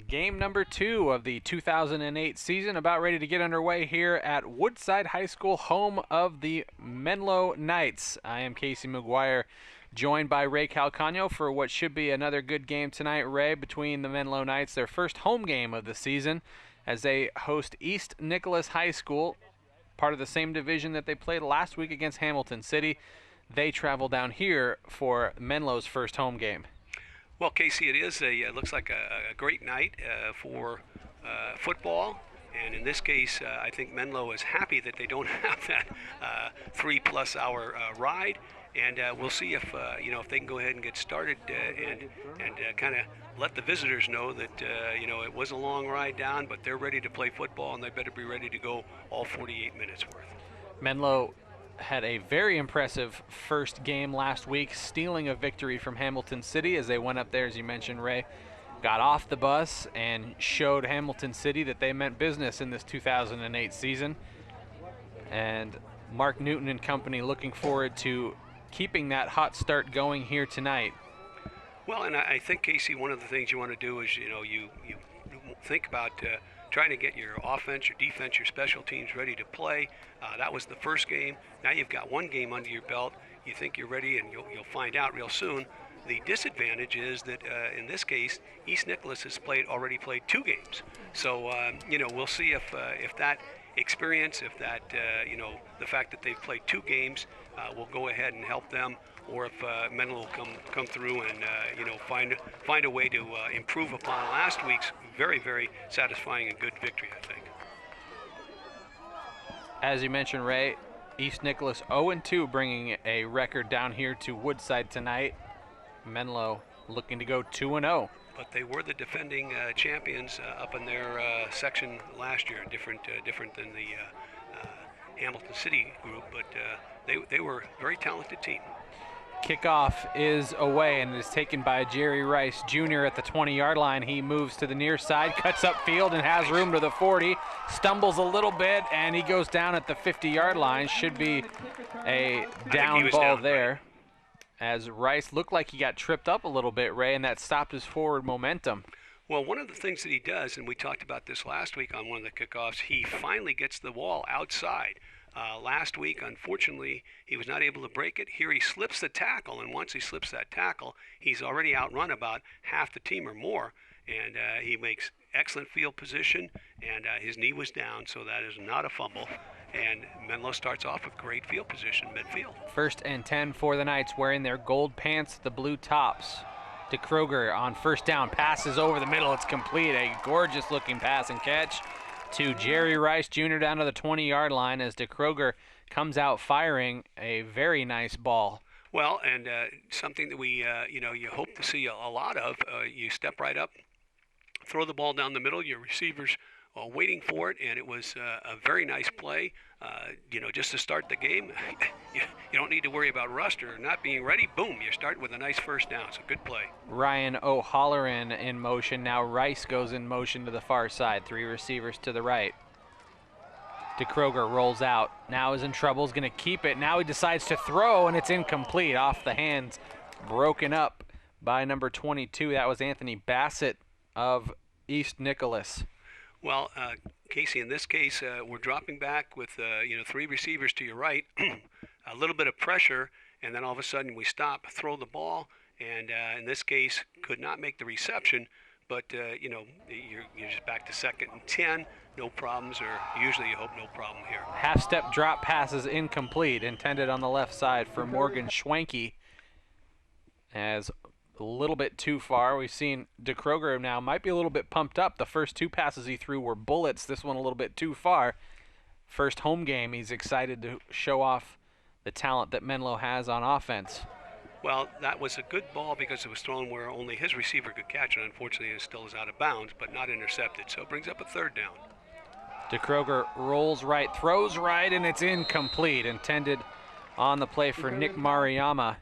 Game number 2 of the 2008 season about ready to get underway here at Woodside High School, home of the Menlo Knights. I am Casey McGuire, joined by Ray Calcagno for what should be another good game tonight, Ray, between the Menlo Knights, their first home game of the season, as they host East Nicolaus High School, part of the same division that they played last week against Hamilton City. They travel down here for Menlo's first home game. Well, Casey, it looks like a great night for football, and in this case, I think Menlo is happy that they don't have that 3+ hour ride, and we'll see if if they can go ahead and get started and kind of let the visitors know that it was a long ride down, but they're ready to play football, and they better be ready to go all 48 minutes worth. Menlo had a very impressive first game last week, stealing a victory from Hamilton City as they went up there, as you mentioned, Ray, got off the bus and showed Hamilton City that they meant business in this 2008 season. And Mark Newton and company looking forward to keeping that hot start going here tonight. Well, and I think, Casey, one of the things you want to do is, you think about trying to get your offense, your defense, your special teams ready to play. That was the first game. Now you've got one game under your belt. You think you're ready, and you'll find out real soon. The disadvantage is that in this case, East Nicolaus has already played 2 games. So we'll see if that experience, if that the fact that they've played 2 games will go ahead and help them, or if Menlo will come through and find a way to improve upon last week's very, very satisfying and good victory, I think. As you mentioned, Ray, East Nicolaus 0-2, bringing a record down here to Woodside tonight. Menlo looking to go 2-0. But they were the defending champions up in their section last year, different than the Hamilton City group, but they were a very talented team. Kickoff is away and is taken by Jerry Rice Jr. at the 20-yard line. He moves to the near side, cuts upfield and has room to the 40, stumbles a little bit, and he goes down at the 50-yard line. Should be a down ball there. Right. As Rice looked like he got tripped up a little bit, Ray, and that stopped his forward momentum. Well, one of the things that he does, and we talked about this last week on one of the kickoffs, he finally gets the ball outside. Last week, unfortunately, he was not able to break it. Here he slips the tackle, and once he slips that tackle, he's already outrun about half the team or more, and he makes excellent field position, and his knee was down, so that is not a fumble. And Menlo starts off with great field position midfield. 1st and 10 for the Knights, wearing their gold pants, the blue tops. DeKroger on first down, passes over the middle. It's complete. A gorgeous-looking pass and catch to Jerry Rice Jr. down to the 20-yard line as DeKroger comes out firing a very nice ball. Well, and something that we, you hope to see a lot of. You step right up, throw the ball down the middle. Your receivers waiting for it, and it was a very nice play. Just to start the game, you don't need to worry about rust or not being ready. Boom, you start with a nice first down. It's a good play. Ryan O'Halloran in motion. Now Rice goes in motion to the far side. 3 receivers to the right. DeKroger rolls out. Now is in trouble. Is going to keep it. Now he decides to throw, and it's incomplete. Off the hands. Broken up by number 22. That was Anthony Bassett of East Nicolaus. Well, Casey, in this case, we're dropping back with 3 receivers to your right, a little bit of pressure, and then all of a sudden we stop, throw the ball, and in this case could not make the reception, but you're just back to 2nd and 10, no problems, or usually you hope no problem here. Half-step drop pass is incomplete, intended on the left side for Morgan Schwenke, as a little bit too far. We've seen DeKroger now might be a little bit pumped up. The first 2 passes he threw were bullets. This one a little bit too far. First home game, he's excited to show off the talent that Menlo has on offense. Well, that was a good ball because it was thrown where only his receiver could catch it. Unfortunately, it still is out of bounds, but not intercepted, so it brings up a 3rd down. DeKroger rolls right, throws right, and it's incomplete. Intended on the play for Nick Mariyama.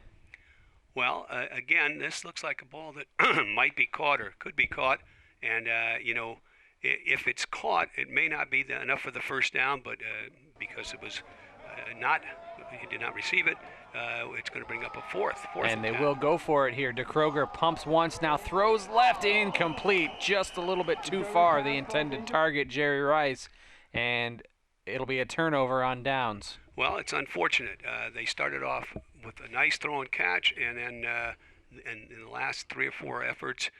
Well, again, this looks like a ball that might be caught or could be caught. And, if it's caught, it may not be enough for the first down, but because it was he did not receive it, it's going to bring up a fourth And they 10. will go for it here. DeKroger pumps once, now throws left, incomplete, just a little bit too far. The intended target, Jerry Rice, and it'll be a turnover on downs. Well, it's unfortunate. They started off with a nice throw and catch, and then in the last 3 or 4 efforts,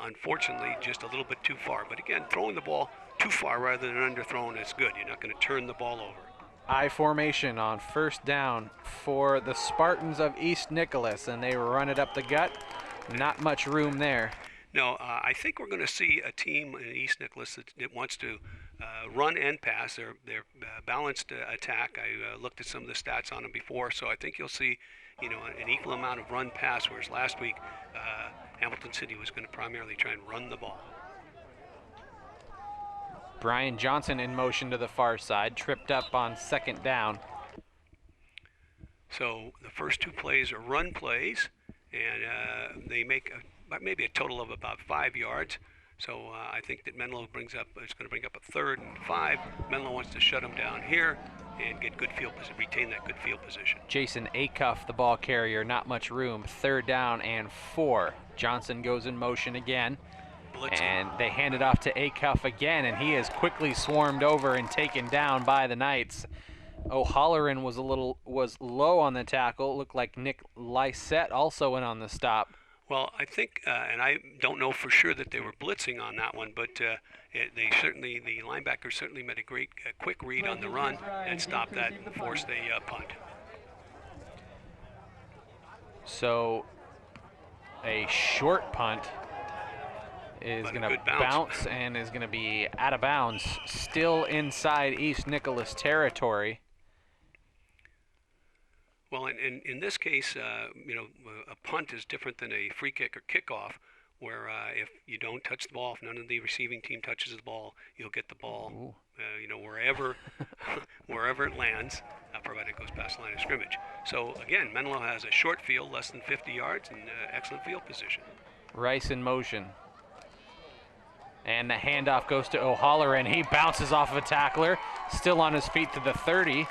unfortunately, just a little bit too far. But again, throwing the ball too far rather than underthrown is good. You're not going to turn the ball over. I formation on first down for the Spartans of East Nicolaus, and they run it up the gut. Not much room there. No, I think we're going to see a team in East Nicolaus that wants to run and pass. They're balanced attack. I looked at some of the stats on them before, so I think you'll see, an equal amount of run-pass, whereas last week Hamilton City was going to primarily try and run the ball. Brian Johnson in motion to the far side, tripped up on second down. So the first 2 plays are run plays, and they make maybe a total of about 5 yards. So I think that Menlo is going to bring up a 3rd and 5. Menlo wants to shut them down here and get good field position, retain that good field position. Jason Acuff, the ball carrier, not much room. 3rd down and 4. Johnson goes in motion again. Blitzing. And they hand it off to Acuff again, and he is quickly swarmed over and taken down by the Knights. O'Halloran was low on the tackle. Looked like Nick Lysette also went on the stop. Well, I think, and I don't know for sure that they were blitzing on that one, but the linebacker certainly made a great quick read on the run and stopped that and forced a punt. So a short punt is going to bounce and is going to be out of bounds, still inside East Nicolaus territory. Well, in this case, a punt is different than a free kick or kickoff, where if you don't touch the ball, if none of the receiving team touches the ball, you'll get the ball, wherever it lands, provided it goes past the line of scrimmage. So again, Menlo has a short field, less than 50 yards, and excellent field position. Rice in motion. And the handoff goes to O'Halloran. He bounces off of a tackler, still on his feet to the 30.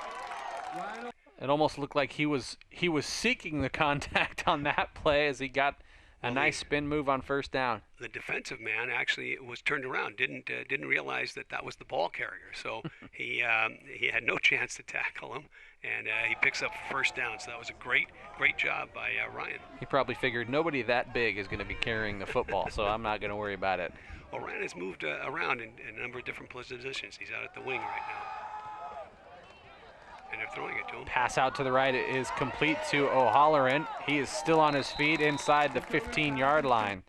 It almost looked like he was seeking the contact on that play as he got a nice spin move on first down. The defensive man actually was turned around, didn't realize that was the ball carrier. So he had no chance to tackle him, and he picks up first down. So that was a great job by Ryan. He probably figured nobody that big is going to be carrying the football, so I'm not going to worry about it. Well, Ryan has moved around in a number of different positions. He's out at the wing right now. And they're throwing it to him. Pass out to the right is complete to O'Halloran. He is still on his feet inside the 15-yard line.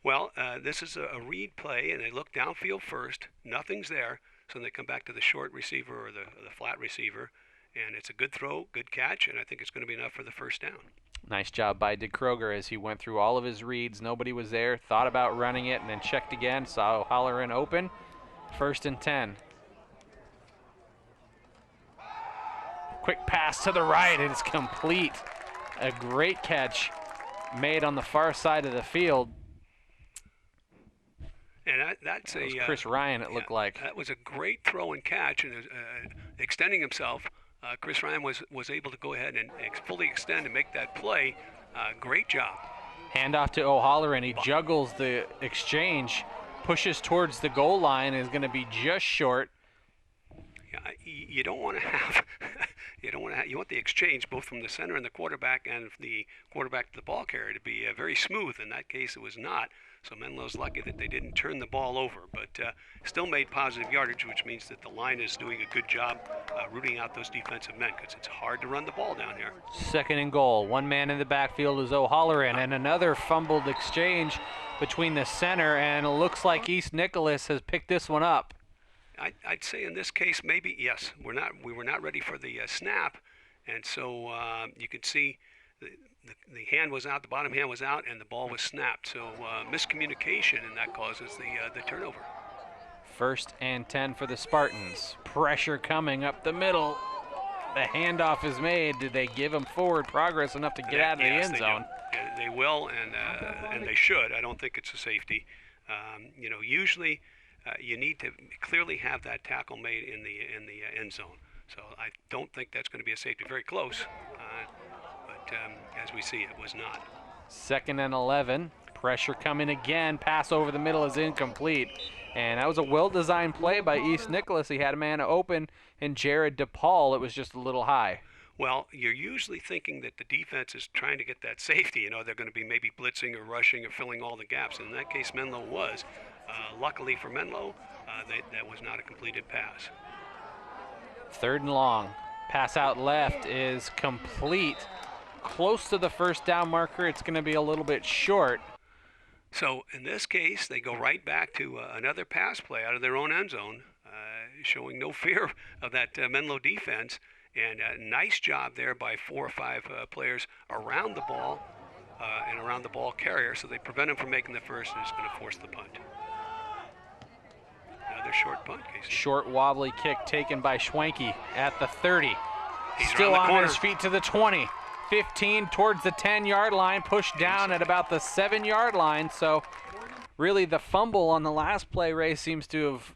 Well, this is a read play, and they look downfield first. Nothing's there, so they come back to the short receiver or the flat receiver, and it's a good throw, good catch, and I think it's going to be enough for the first down. Nice job by DeKroger as he went through all of his reads. Nobody was there, thought about running it, and then checked again, saw O'Halloran open. 1st and 10. Quick pass to the right, it is complete. A great catch made on the far side of the field. And that's that was Chris Ryan, it looked like. That was a great throw and catch, and extending himself. Chris Ryan was able to go ahead and fully extend and make that play. Great job. Handoff to O'Halloran. He juggles the exchange, pushes towards the goal line, is going to be just short. Yeah, you don't want to have you want the exchange both from the center and the quarterback and the quarterback to the ball carrier to be very smooth. In that case, it was not. So Menlo's lucky that they didn't turn the ball over, but still made positive yardage, which means that the line is doing a good job rooting out those defensive men, because it's hard to run the ball down here. 2nd and goal. One man in the backfield is O'Halloran, and another fumbled exchange between the center, and it looks like East Nicolaus has picked this one up. I'd say in this case, maybe yes. We were not ready for the snap, and so you could see the hand was out, the bottom hand was out, and the ball was snapped. So miscommunication, and that causes the turnover. 1st and 10 for the Spartans. Pressure coming up the middle. The handoff is made. Did they give him forward progress enough to get out of the end zone? They will, and they should. I don't think it's a safety. Usually you need to clearly have that tackle made in the end zone. So I don't think that's going to be a safety. Very close. as we see, it was not. 2nd and 11. Pressure coming again. Pass over the middle is incomplete. And that was a well-designed play by East Nicolaus. He had a man open, and Jared DePaul, it was just a little high. Well, you're usually thinking that the defense is trying to get that safety. You know, they're going to be maybe blitzing or rushing or filling all the gaps. And in that case, Menlo was. Luckily for Menlo, that was not a completed pass. 3rd and long. Pass out left is complete. Close to the first down marker. It's going to be a little bit short. So in this case, they go right back to another pass play out of their own end zone, showing no fear of that Menlo defense. And a nice job there by 4 or 5 players around the ball and around the ball carrier, so they prevent him from making the first, and it's going to force the punt. Another short punt, Casey. Short wobbly kick taken by Schwenke at the 30. He's Still around the on corner. his feet to the 20. 15 towards the 10-yard line, pushed down at about the 7-yard line. So really the fumble on the last play, Ray, seems to have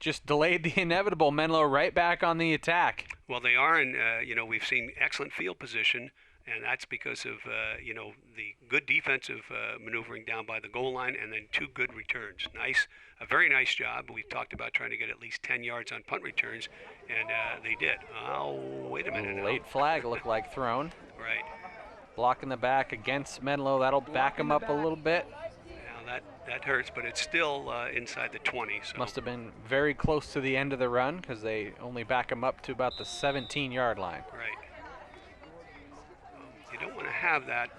just delayed the inevitable. Menlo right back on the attack. Well, they are, and we've seen excellent field position, and that's because of the good defensive maneuvering down by the goal line, and then 2 good returns. A very nice job. We talked about trying to get at least 10 yards on punt returns, and they did. Oh, wait a minute now. Late flag looked like thrown. Right. Blocking the back against Menlo. That'll back him up a little bit. Now that hurts, but it's still inside the 20. So. Must have been very close to the end of the run because they only back him up to about the 17-yard line. Right. You don't want to have that.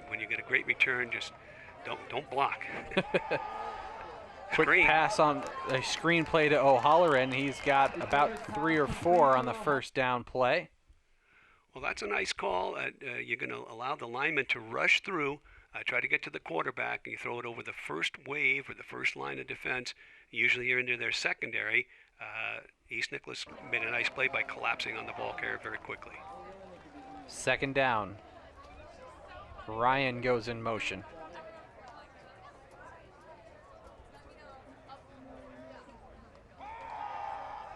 When you get a great return, just don't block. Quick Screen. pass on a screen play to O'Halloran. He's got about 3 or 4 on the first down play. Well, that's a nice call. You're going to allow the lineman to rush through, try to get to the quarterback, and you throw it over the first wave or the first line of defense. Usually you're into their secondary. East Nicolaus made a nice play by collapsing on the ball carrier very quickly. 2nd down. Ryan goes in motion.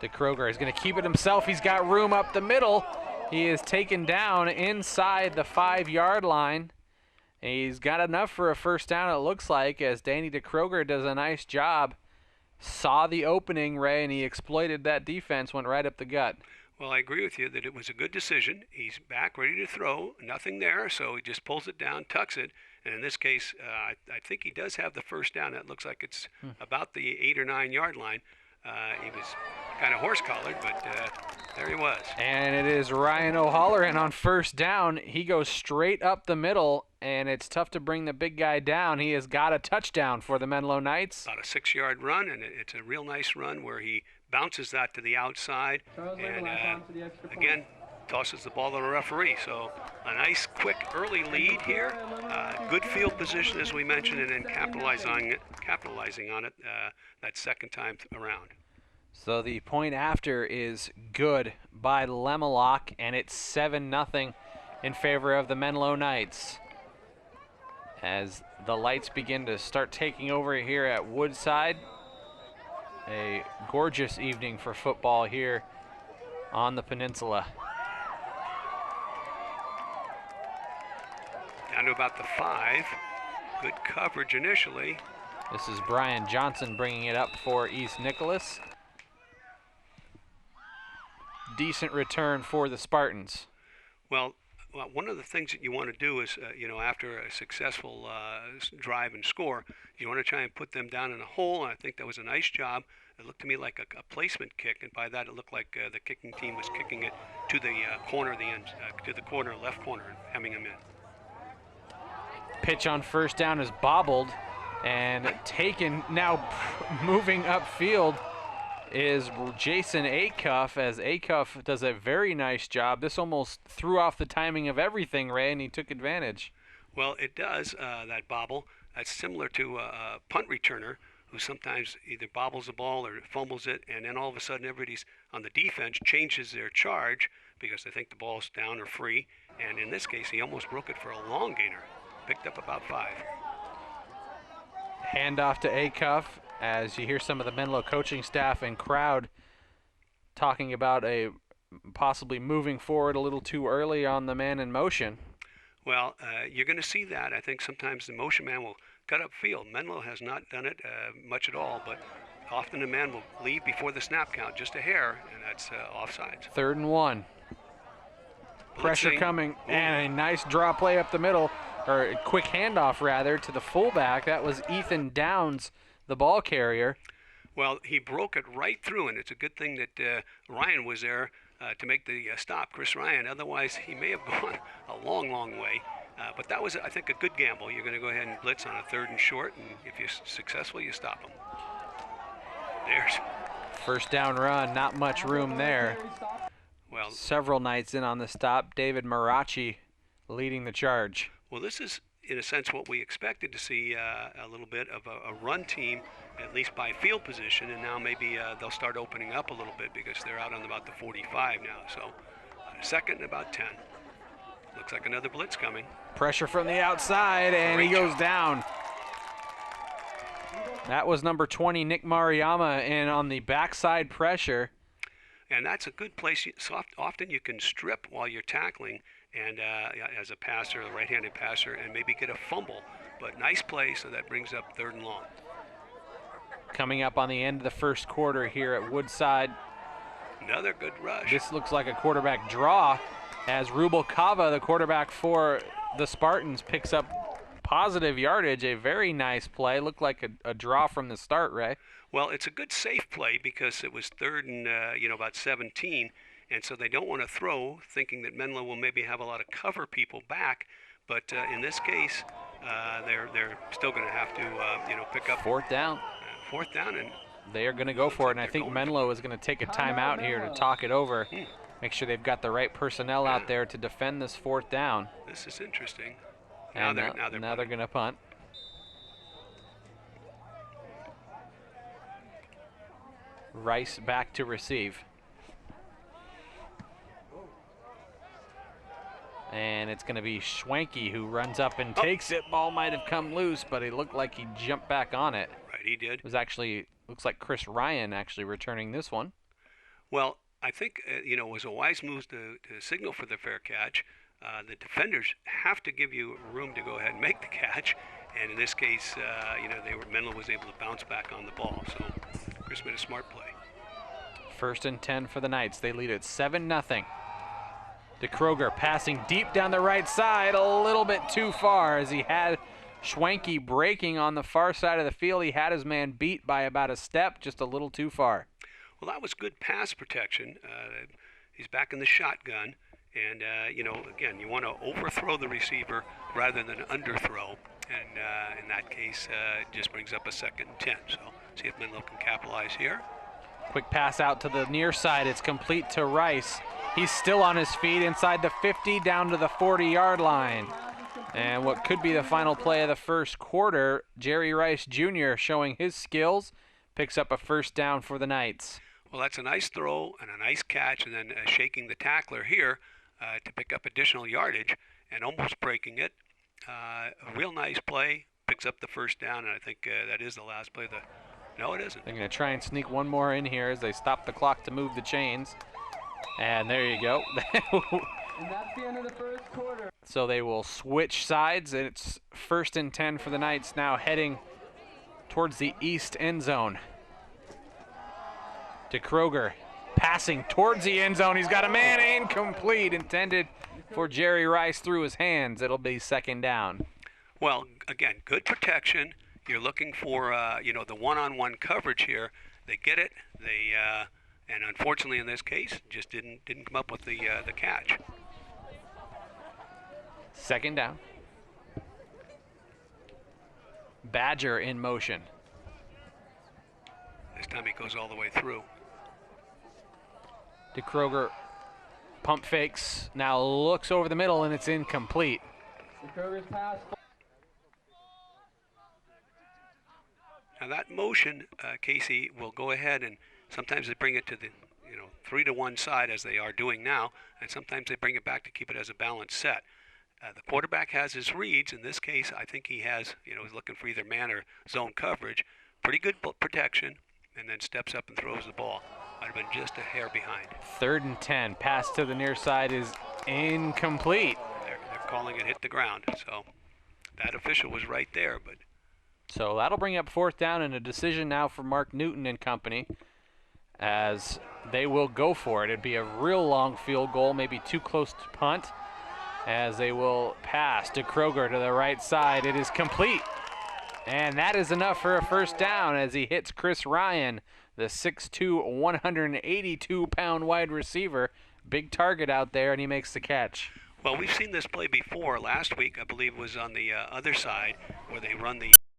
DeKroger is going to keep it himself. He's got room up the middle. He is taken down inside the 5-yard line. And he's got enough for a first down, it looks like, as Danny DeKroger does a nice job. Saw the opening, Ray, and he exploited that defense, went right up the gut. Well, I agree with you that it was a good decision. He's back, ready to throw. Nothing there, so he just pulls it down, tucks it. And in this case, I think he does have the first down. It looks like it's about the 8 or 9 yard line. He was kind of horse-collared, but there he was. And it is Ryan O'Halloran on first down. He goes straight up the middle, and it's tough to bring the big guy down. He has got a touchdown for the Menlo Knights. About a 6-yard run, and it's a real nice run where he bounces that to the outside, and again, tosses the ball to the referee. So a nice, quick, early lead here. Good field position, as we mentioned, and then capitalizing on it that second time around. So the point after is good by Lemelock, and it's 7-0 in favor of the Menlo Knights. As the lights begin to start taking over here at Woodside. A gorgeous evening for football here on the peninsula. Down to about the 5. Good coverage initially. This is Brian Johnson bringing it up for East Nicolaus. Decent return for the Spartans. Well, one of the things that you want to do is, after a successful drive and score, you want to try and put them down in a hole, and I think that was a nice job. It looked to me like a placement kick, and by that it looked like the kicking team was kicking it to the corner of the end, to the corner, left corner, and hemming them in. Pitch on first down is bobbled and taken. Now moving upfield is Jason Acuff, as Acuff does a very nice job. This almost threw off the timing of everything, Ray, and he took advantage. Well, it does, that bobble. That's similar to a punt returner who sometimes either bobbles the ball or fumbles it, and then all of a sudden everybody's on the defense changes their charge because they think the ball's down or free. And in this case, he almost broke it for a long gainer. Picked up about 5. Handoff to Acuff, as you hear some of the Menlo coaching staff and crowd talking about a possibly moving forward a little too early on the man in motion. Well, you're going to see that. I think sometimes the motion man will cut up field. Menlo has not done it much at all, but often the man will leave before the snap count, just a hair, and that's offsides. 3rd and 1. Pressure Blitzing. coming, Ooh. and a nice draw play up the middle, or a quick handoff rather, to the fullback. That was Ethan Downs, the ball carrier. Well, he broke it right through, and it's a good thing that Ryan was there to make the stop, Chris Ryan. Otherwise, he may have gone a long, long way. But that was, I think, a good gamble. You're going to go ahead and blitz on a 3rd and short, and if you're successful, you stop him. There's 1st down run, not much room there. well, Several Knights in on the stop. David Marachi leading the charge. well, this is in a sense what we expected to see, a little bit of a run team, at least by field position, and now maybe they'll start opening up a little bit because they're out on about the 45 now. So 2nd and about 10. Looks like another blitz coming. Pressure from the outside, and he goes down. That was number 20, Nick Mariyama, and on the backside pressure. And that's a good place. Often you can strip while you're tackling, and as a passer, a right-handed passer, and maybe get a fumble. But nice play, so that brings up 3rd and long. Coming up on the end of the 1st quarter here at Woodside. Another good rush. This looks like a quarterback draw as Rubel Kava, the quarterback for the Spartans, picks up positive yardage. A very nice play. Looked like a draw from the start, Ray. Well, it's a good safe play because it was 3rd and about 17, and so they don't want to throw, thinking that Menlo will maybe have a lot of cover people back. But in this case, they're still going to have to pick up 4th down. 4th down, and They are going to go for it, and I think Menlo is going to take a timeout here to talk it over. Make sure they've got the right personnel out there to defend this 4th down. this is interesting. And Now they're going to punt. Rice back to receive. And it's going to be Schwanke who runs up and takes it. Ball might have come loose, but it looked like he jumped back on it. Right, he did. It was actually, looks like Chris Ryan actually returning this one. Well, I think it was a wise move to signal for the fair catch. The defenders have to give you room to go ahead and make the catch, and in this case, Menlo was able to bounce back on the ball. So Chris made a smart play. 1st and 10 for the Knights. They lead at 7-0. DeKroger passing deep down the right side, a little bit too far as he had Schwanke breaking on the far side of the field. He had his man beat by about a step, just a little too far. Well, that was good pass protection. He's back in the shotgun. And, again, you want to overthrow the receiver rather than underthrow. And in that case, it just brings up a 2nd and 10. So see if Menlo can capitalize here. Quick pass out to the near side. It's complete to Rice. He's still on his feet inside the 50 down to the 40-yard line. And what could be the final play of the 1st quarter, Jerry Rice Jr. showing his skills, picks up a 1st down for the Knights. Well, that's a nice throw and a nice catch, and then shaking the tackler here to pick up additional yardage and almost breaking it. A real nice play, picks up the 1st down, and I think that is the last play. No, it isn't. They're going to try and sneak one more in here as they stop the clock to move the chains. And there you go. And that's the end of the 1st quarter. So they will switch sides, and it's 1st and 10 for the Knights, now heading towards the east end zone. DeKroger passing towards the end zone. He's got a man incomplete, intended for Jerry Rice through his hands. It'll be 2nd down. Well, again, good protection. You're looking for the one-on-one coverage here. They get it. And unfortunately in this case, just didn't come up with the catch. 2nd down. Badger in motion. This time he goes all the way through. DeKroger pump fakes, now looks over the middle, and it's incomplete. DeKroger's pass. Now that motion, Casey, will go ahead and sometimes they bring it to the 3-to-1 side as they are doing now, and sometimes they bring it back to keep it as a balanced set. The quarterback has his reads. In this case, I think he has, he's looking for either man or zone coverage. Pretty good protection, and then steps up and throws the ball. Might have been just a hair behind. 3rd and 10. Pass to the near side is incomplete. They're calling it hit the ground. So that official was right there, but So that'll bring up 4th down and a decision now for Mark Newton and company, as they will go for it. It'd be a real long field goal, maybe too close to punt, as they will pass to Kroger to the right side. It is complete. And that is enough for a 1st down as he hits Chris Ryan, the 6'2", 182-pound wide receiver. Big target out there, and he makes the catch. well, we've seen this play before. Last week, I believe, was on the other side where they run the